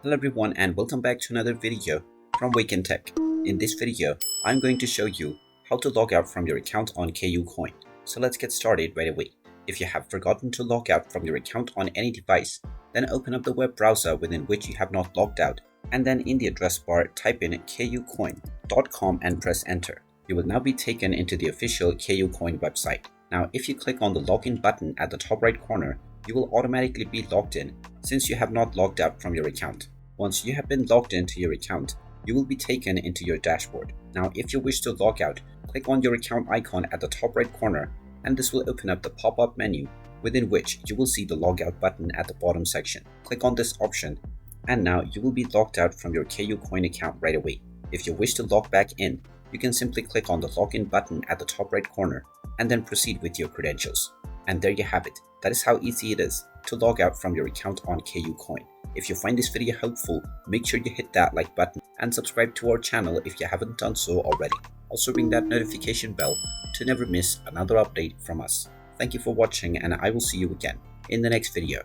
Hello everyone and welcome back to another video from Wake&Tech. In this video, I'm going to show you how to log out from your account on KuCoin. So let's get started right away. If you have forgotten to log out from your account on any device, then open up the web browser within which you have not logged out, and then in the address bar type in kucoin.com and press enter. You will now be taken into the official KuCoin website. Now if you click on the login button at the top right corner, you will automatically be logged in since you have not logged out from your account. Once you have been logged into your account, you will be taken into your dashboard. Now if you wish to log out, click on your account icon at the top right corner and this will open up the pop-up menu within which you will see the logout button at the bottom section. Click on this option and now you will be logged out from your KuCoin account right away. If you wish to log back in, you can simply click on the login button at the top right corner and then proceed with your credentials. And there you have it. That is how easy it is to log out from your account on KuCoin. If you find this video helpful, make sure you hit that like button and subscribe to our channel if you haven't done so already. Also ring that notification bell to never miss another update from us. Thank you for watching and I will see you again in the next video.